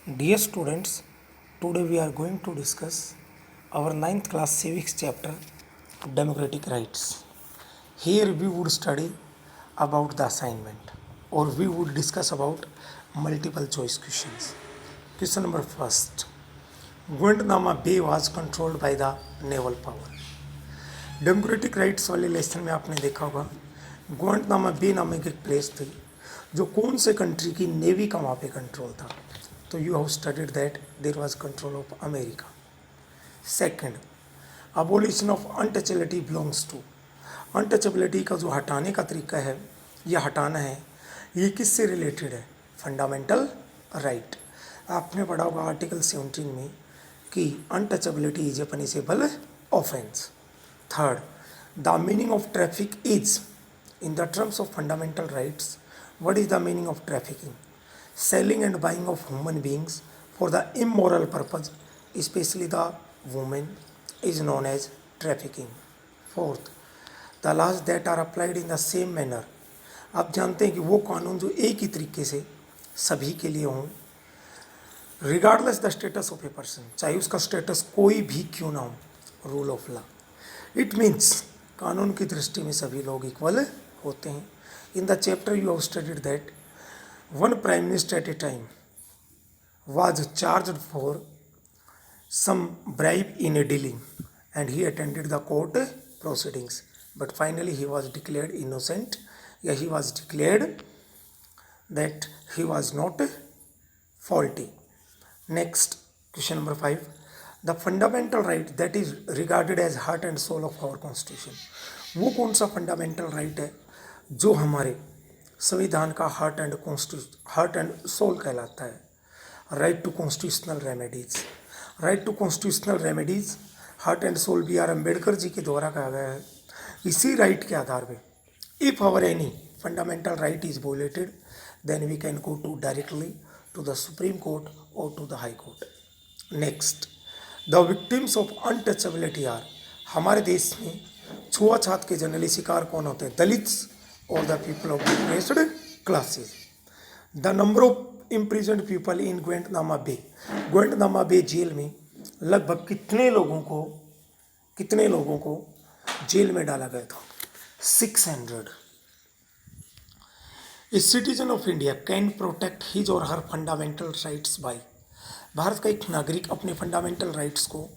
Dear students, today we are going to discuss our ninth class civics chapter democratic rights. Here we would study about the assignment or we would discuss about multiple choice questions. Question number first. Guantanamo Bay was controlled by the naval power. Democratic rights वाले lesson में आपने देखा होगा गुआंटानामो बे नामक एक place थी जो कौन से कंट्री की नेवी का वहाँ पे कंट्रोल था. तो you have studied that there was control of America. Second, abolition of untouchability belongs to. Untouchability का जो हटाने का तरीका है या हटाना है ये किससे रिलेटेड है? Fundamental right. आपने पढ़ा होगा आर्टिकल 17 में कि untouchability is a punishable offence. Third, the meaning of traffic is, in the terms of fundamental rights, what is the meaning of trafficking? Selling and buying of human beings for the immoral purpose, especially the women, is known as trafficking. Fourth, the laws that are applied in the same manner. आप जानते हैं कि वो कानून जो एक ही तरीके से सभी के लिए हों, regardless the status of a person, चाहे उसका स्टेटस कोई भी क्यों ना हो, rule of law. It means कानून की दृष्टि में सभी लोग इक्वल होते हैं. In the chapter you have studied that one prime minister eight A time was charged for some bribe in a dealing and he attended the court proceedings, but finally he was declared innocent. Yeah, he was declared that he was not faulty. Next, question number 5. The fundamental right that is regarded as heart and soul of our constitution. वो कौन सा fundamental right है जो हमारे संविधान का heart and soul कहलाता है? Right to constitutional remedies. Right to constitutional remedies heart and soul B R Ambedkar ji के द्वारा कहा गया है. इसी राइट के आधार पे if our any fundamental right is violated then we can go to directly to the Supreme Court और to the High Court. Next, the victims of untouchability are. हमारे देश में छुआछात के जनरली शिकार कौन होते हैं? दलित्स और the people of depressed classes. The number of imprisoned people in Guantanamo Bay. Guantanamo Bay jail में लगभग कितने लोगों को जेल में डाला गया था? 600. A citizen of India can protect his और हर फंडामेंटल राइट्स बाय. भारत का एक नागरिक अपने फंडामेंटल राइट्स को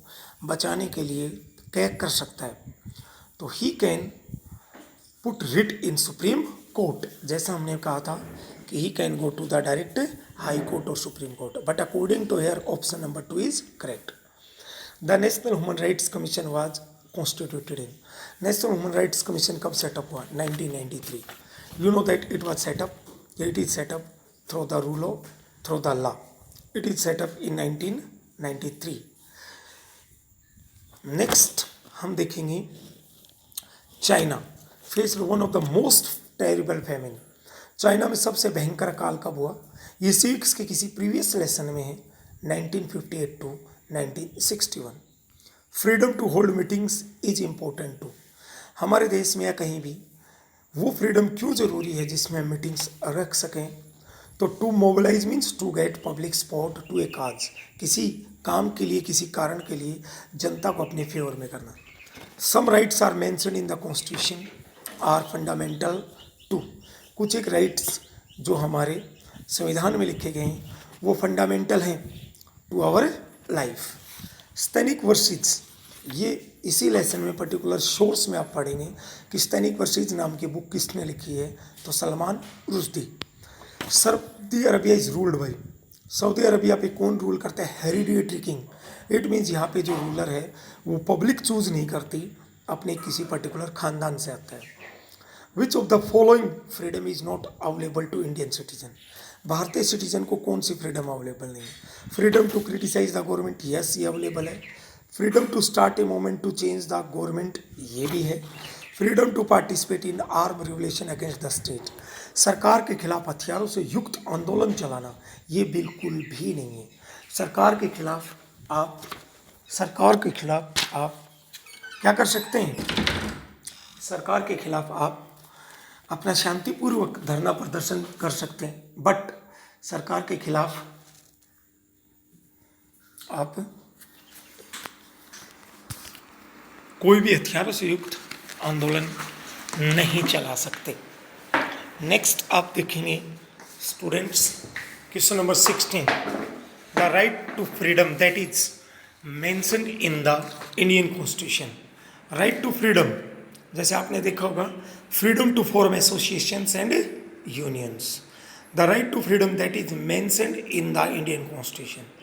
बचाने के लिए क्या कर सकता है? तो he can put writ in Supreme Court. जैसा हमने कहा था कि he can go to the direct High Court और Supreme Court, but according to here option number 2 is correct. The National human rights Commission was constituted in. National human rights Commission कब set up हुआ? 1993. You know that it was set up through the law. It is set up in 1993. Next हम देखेंगे China faced one of the most terrible famine. China में सबसे भयंकर काल कब हुआ? ये सिविक्स के किसी प्रीवियस लेसन में है, 1958 to 1961. Freedom to hold meetings is important too. हमारे देश में या कहीं भी वो फ्रीडम क्यों ज़रूरी है जिसमें मीटिंग्स रख सकें? तो to mobilise means to get public support to a cause. किसी काम के लिए, किसी कारण के लिए जनता को अपने फेवर में करना. Some rights are mentioned in the constitution are fundamental too. कुछ एक राइट्स जो हमारे संविधान में लिखे गए हैं वो फंडामेंटल हैं टू आवर लाइफ. स्तनिक वर्सेस, ये इसी लेसन में पर्टिकुलर सोर्स में आप पढ़ेंगे कि स्तनिक वर्सेस नाम की बुक किसने लिखी है? तो Salman Rushdie. Saudi Arabia is ruled by. Saudi Arabia पे कौन रूल करता है? Hereditary king. इट मीन्स यहाँ पे जो रूलर है वो पब्लिक चूज नहीं करती, अपने किसी पर्टिकुलर खानदान से आता है. Which of the following freedom is not available to Indian citizen. भारतीय सिटीजन को कौन सी फ्रीडम अवेलेबल नहीं है? Freedom to criticise the government, yes ये अवेलेबल है. Freedom to start a movement to change the government, ये भी है. Freedom to participate in arm revolution against the state. सरकार के खिलाफ हथियारों से युक्त आंदोलन चलाना, ये बिल्कुल भी नहीं है. सरकार के खिलाफ आप क्या कर सकते हैं? सरकार के खिलाफ आप अपना शांतिपूर्वक धरना प्रदर्शन कर सकते हैं, बट सरकार के खिलाफ आप कोई भी हथियारों से युक्त आंदोलन नहीं चला सकते। नेक्स्ट आप देखेंगे students, question number 16, the right to freedom that is mentioned in the Indian constitution. Right to freedom, जैसे आपने देखा होगा, freedom to form associations and unions. The right to freedom that is mentioned in the Indian constitution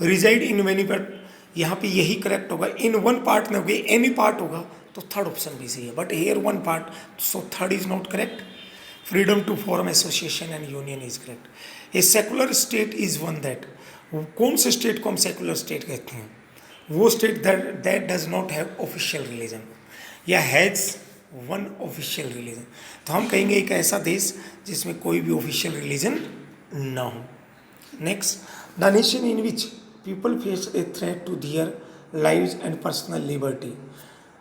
rigid in many part. यहाँ पे यही correct होगा, in one part में होगी, एनी पार्ट होगा तो थर्ड ऑप्शन भी सही है, but here one part, so third is not correct. Freedom to form association and union is correct. A secular state is one that, कौन से स्टेट को हम सेकुलर स्टेट कहते हैं? वो state that does not have official religion या has one official religion. तो हम कहेंगे एक ऐसा देश जिसमें कोई भी ऑफिशियल रिलीजन ना हो। Next, the nation in which people face a threat to their lives and personal liberty.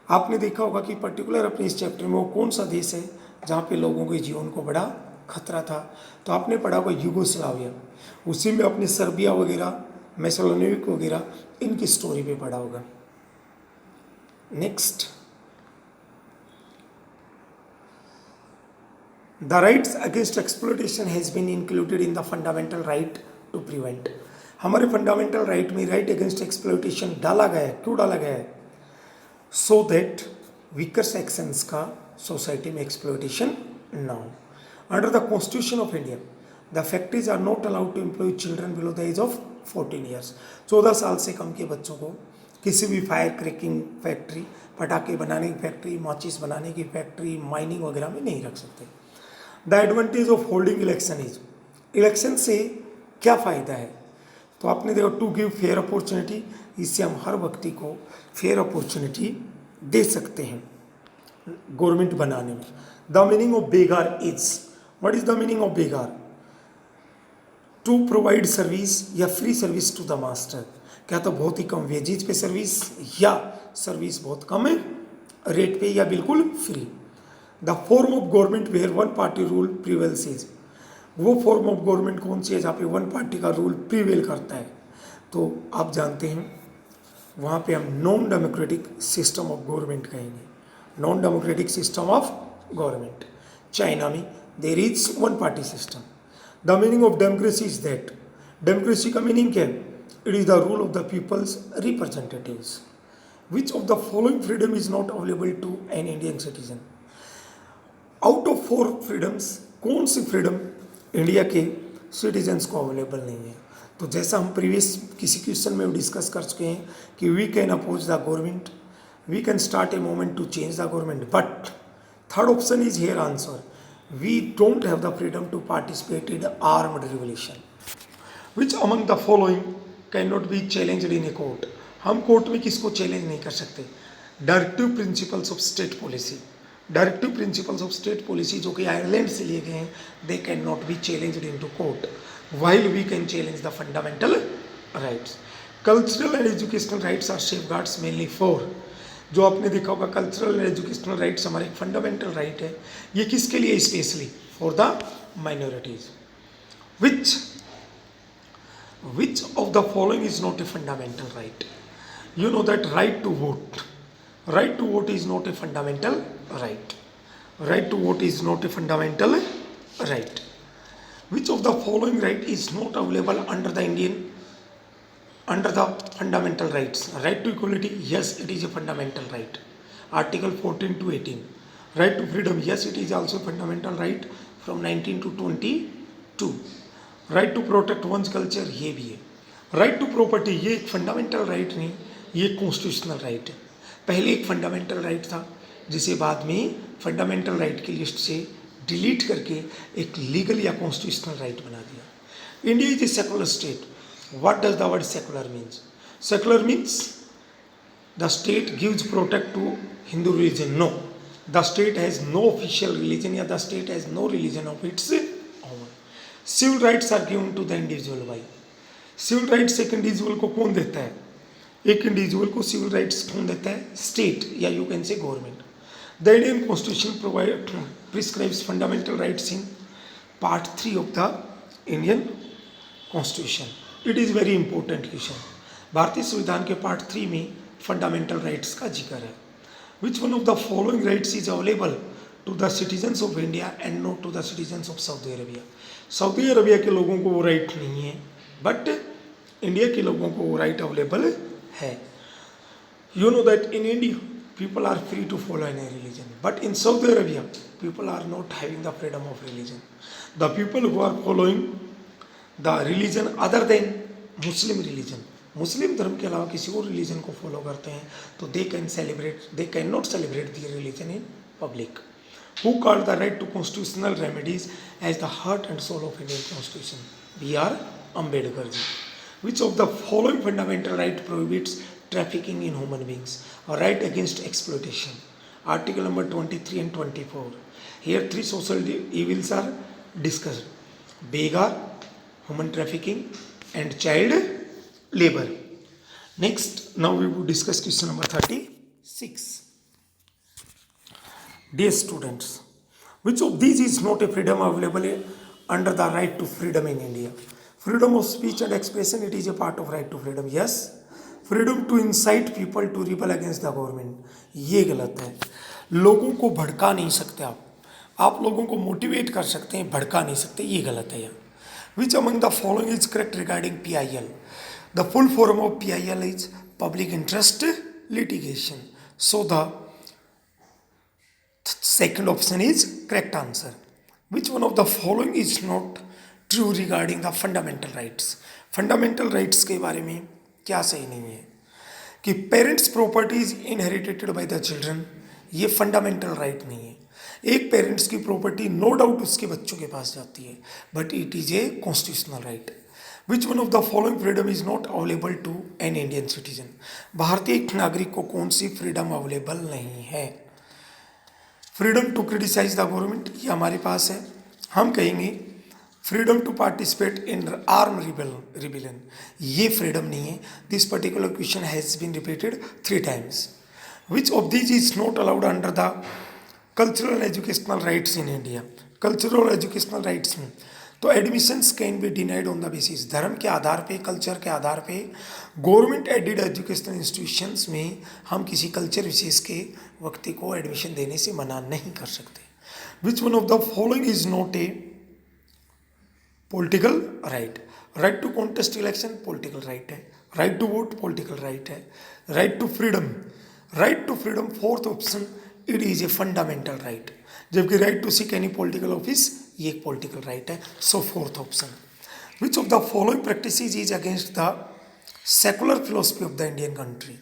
आपने देखा होगा कि पर्टिकुलर अपने इस चैप्टर में वो कौन सा देश है जहाँ पे लोगों के जीवन को बड़ा खतरा था। तो आपने पढ़ा होगा यूगोस्लाविया, उसी में अपने सर्बिया वगैरह, मैसेडोनिया वगैरह, इनकी स्टोरी पे पढ़ा होगा। Next, the rights against exploitation has been included in the fundamental right to prevent. हमारे फंडामेंटल राइट में राइट अगेंस्ट एक्सप्लॉयटेशन डाला गया है। क्यों डाला गया है? सो दैट वीकर सेक्शंस का सोसाइटी में एक्सप्लॉयटेशन ना हो। Under the constitution of India the factories are not allowed to employ children below the age of 14 years. 14 साल से कम के बच्चों को किसी भी फायर क्रैकिंग फैक्ट्री, पटाखे बनाने की फैक्ट्री, माचिस बनाने की फैक्ट्री, माइनिंग वगैरह में नहीं रख सकते। The advantage of holding election is, election से क्या फ़ायदा है? तो आपने देखा, टू गिव फेयर अपॉर्चुनिटी, इससे हम हर व्यक्ति को फेयर अपॉर्चुनिटी दे सकते हैं गवर्नमेंट बनाने में। The meaning of begar is, what is the meaning of begar? To provide service या free service to the master. क्या तो बहुत ही कम वेजेज पे सर्विस, या सर्विस बहुत कम रेट पे, या बिल्कुल free. The form of government where one party rule prevails is, वो फॉर्म ऑफ गवर्नमेंट कौन सी है जहाँ पे वन पार्टी का रूल प्रिवेल करता है? तो आप जानते हैं वहाँ पे हम non democratic system of government कहेंगे, non democratic system of government. China में there is one party system. The meaning of democracy is that, democracy का मीनिंग क्या है? It is the rule of the people's representatives. Which of the following freedom is not available to an Indian citizen? Out of 4 freedoms कौन सी freedom India के citizens को available नहीं है? तो जैसा हम प्रीवियस किसी क्वेश्चन में डिस्कस कर चुके हैं कि we can oppose the government, we can start a movement to change the government, but third option is here answer, we don't have the freedom to participate in armed revolution. Which among the following can not be challenged in a court? हम court में किसको challenge नहीं कर सकते? Directive principles of state policy, directive principles of state policy जो कि Ireland से लिए गए हैं, दे can not be challenged in to court, while we can challenge the fundamental rights. Cultural and educational rights are safeguards mainly for, जो आपने देखा होगा कल्चरल एंड एजुकेशनल राइट्स हमारे एक फंडामेंटल राइट है। ये किसके लिए? Specially for the minorities. Which of the following is not a fundamental right? You know that right to vote, right to vote is not a fundamental right, right to vote is not a fundamental right. Which of the following right is not available under the fundamental rights? Right to equality, yes, it is a fundamental right, article 14 to 18. Right to freedom, yes, it is also fundamental right from 19 to 22. Right to protect one's culture, ये भी है। Right to property, ये एक fundamental right नहीं, ये constitutional right है। पहले एक फंडामेंटल राइट था जिसे बाद में फंडामेंटल राइट की लिस्ट से डिलीट करके एक लीगल या कॉन्स्टिट्यूशनल राइट बना दिया। India is a secular state. What does the word secular means? Secular means the state gives protect to Hindu religion. No, the state has no official religion या the state has no religion of its own. Civil rights are given to the individual by, civil rights एक individual को कौन देता है? एक individual को civil rights कौन देता है? स्टेट, या you can say government. The Indian constitution provide prescribes fundamental rights in part 3 of the Indian constitution. It is very important question. भारतीय संविधान के पार्ट 3 में फंडामेंटल राइट्स का जिक्र है. Which one of the following rights is available to the citizens of India and not to the citizens of Saudi Arabia. Saudi Arabia के लोगों को वो राइट नहीं है, बट इंडिया के लोगों को वो राइट अवेलेबल है. You know that in India, people are free to follow any religion. But in Saudi Arabia, people are not having the freedom of religion. The people who are following the religion other than Muslim religion, मुस्लिम धर्म के अलावा किसी और religion को follow करते हैं, तो दे can not celebrate the religion in public. Who called the right to constitutional remedies as the heart and soul of Indian Constitution? B.R. Ambedkar ji. Which of the following fundamental right prohibits trafficking in human beings? A right against exploitation. Article number 23 and 24. Here three social evils are discussed. Begar, human trafficking, and child labor. Next, now we will discuss question number 36. Dear students, which of these is not a freedom available under the right to freedom in India? Freedom of speech and expression, it is a part of right to freedom. Yes. Freedom to incite people to rebel against the government, ये गलत है. लोगों को भड़का नहीं सकते आप लोगों को मोटिवेट कर सकते हैं, भड़का नहीं सकते, ये गलत है. Which among the following is correct regarding PIL? The full form of PIL is public interest litigation. So the second option is correct answer. Which one of the following is not true regarding the fundamental rights? Fundamental rights के बारे में क्या सही नहीं है कि parents property is inherited by the children, ये fundamental right नहीं है. एक पेरेंट्स की प्रॉपर्टी नो डाउट उसके बच्चों के पास जाती है, but it is a constitutional right. Which one of the following freedom is not available to an Indian citizen? भारतीय नागरिक को कौन सी फ्रीडम अवेलेबल नहीं है? Freedom to criticise the government, ये हमारे पास है. हम कहेंगे freedom to participate in arm rebellion, ये फ्रीडम नहीं है. This particular question has been repeated 3 times. Which of this is not allowed under the cultural educational rights in India? Cultural educational rights में तो admissions can be denied on the basis, धर्म के आधार पे, culture के आधार पे. Government aided educational institutions में हम किसी कल्चर विशेष के व्यक्ति को एडमिशन देने से मना नहीं कर सकते. Which one of the following is not a political right? Right to contest election political right है, right to vote political right है. Right to freedom fourth option, it is a fundamental right. जबकि right to seek any political office, ये एक political right है. So fourth option. Which of the following practices is against the secular philosophy of the Indian country?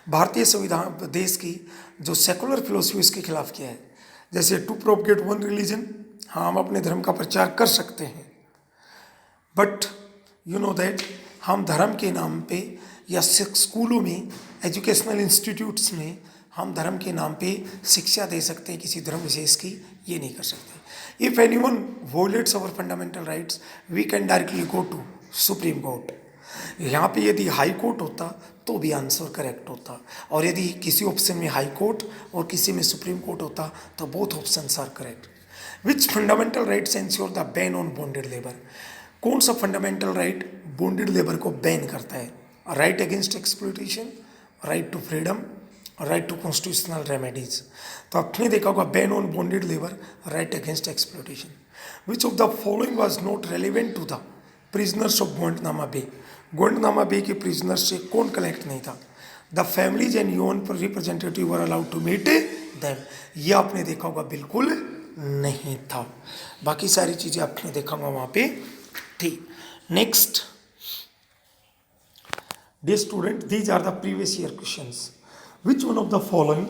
भारतीय संविधान देश की जो secular philosophy उसके खिलाफ किया है. जैसे टू प्रोपगेट वन रिलीजन, हाँ हम अपने धर्म का प्रचार कर सकते हैं, बट यू नो दैट हम धर्म के नाम पे या स्कूलों में, एजुकेशनल इंस्टीट्यूट्स में हम धर्म के नाम पे शिक्षा दे सकते हैं किसी धर्म विशेष की, ये नहीं कर सकते. If anyone violates our fundamental rights, we can directly go to supreme court. यहाँ पे यदि हाई कोर्ट होता तो भी आंसर करेक्ट होता, और यदि किसी ऑप्शन में हाई कोर्ट और किसी में सुप्रीम कोर्ट होता तो both options are correct. Which fundamental rights ensure the ban on bonded labour? कौन सा फंडामेंटल राइट बॉन्डेड लेबर को बैन करता है? Right against exploitation, right to freedom, right to constitutional remedies. तो आपने देखा होगा ban on bonded labour, right against exploitation. Which of the following was not relevant to the prisoners of Guantanamo bay? Guantanamo bay के prisoners से कौन collect नहीं था? The families and UN representative were allowed to meet them, ये आपने देखा होगा बिल्कुल नहीं था. बाकी सारी चीज़ें आपने देखा होगा वहाँ पे थी. Next, dear student, these are the previous year questions. Which one of the following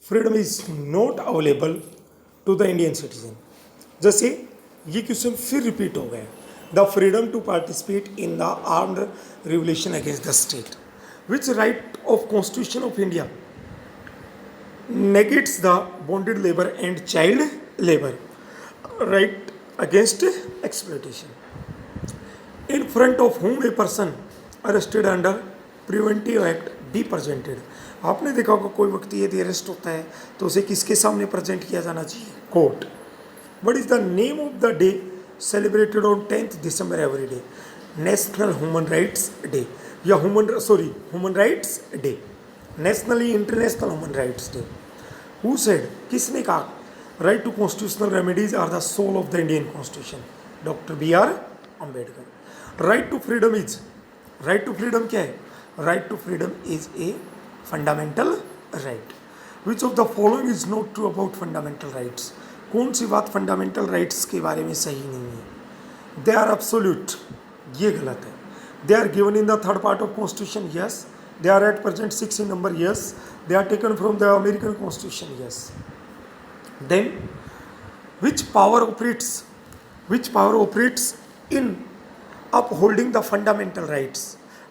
freedom is not available to the Indian citizen? जैसे ये क्वेश्चन फिर रिपीट हो गया. The freedom to participate in the armed revolution against the state. Which right of constitution of India negates the bonded labour and child labour? Right against exploitation. In front of home a person arrested under preventive act be presented. आपने देखा होगा कोई व्यक्ति यदि arrest होता है तो उसे किसके सामने प्रेजेंट किया जाना चाहिए? Court. What is the name of the day celebrated on 10th December every day? National human rights day या human rights day, nationally international human rights day. Who said, किसने कहा right to constitutional remedies are the soul of the Indian constitution? Doctor B R Ambedkar. Right to freedom is, right to freedom क्या है? Right to freedom is a fundamental right. Which of the following is not true about fundamental rights? कौन सी बात fundamental rights के बारे में सही नहीं है? दे आर एब्सोल्यूट, ये गलत है। They are given in the third part of constitution, yes. They are at present 6 in number, yes. They are taken from the American Constitution, yes. Then which power operates in upholding the fundamental rights?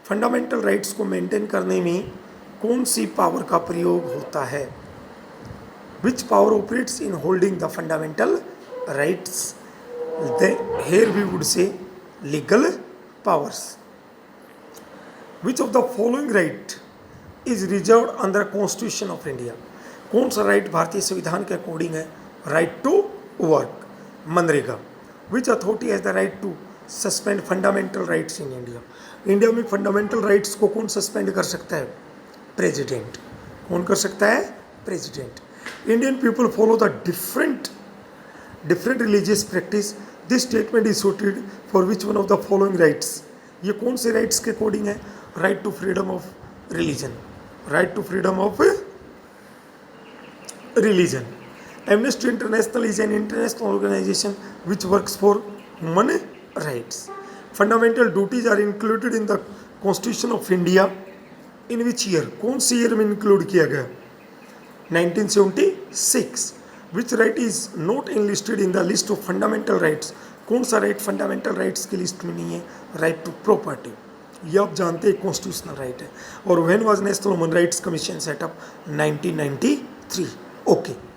Fundamental rights को maintain करने में कौन सी power का प्रयोग होता है? Which power operates in holding the fundamental rights? Here we would say legal powers. Which of the following right is reserved under Constitution of India? कौन सा राइट भारतीय संविधान के अकॉर्डिंग है? Right to work, MNREGA. Which authority has the right to suspend fundamental rights in India? India में fundamental rights को कौन suspend कर सकता है? प्रेसिडेंट। कौन कर सकता है? President. Indian people follow the different religious practice. This statement is suited for which one of the following rights? ये कौन से राइट्स के अकॉर्डिंग है? Right to freedom of religion, right to freedom of religion. Amnesty International is an international organization which works for human rights. Fundamental duties are included in the Constitution of India. In which year? कौन सी year में include किया गया? 1976. Which right is not enlisted in the list of fundamental rights? कौन सा right fundamental rights की list में नहीं है? Right to property. ये आप जानते हैं कॉन्स्टिट्यूशनल राइट है। और when was national human rights commission set up? 1993. Okay.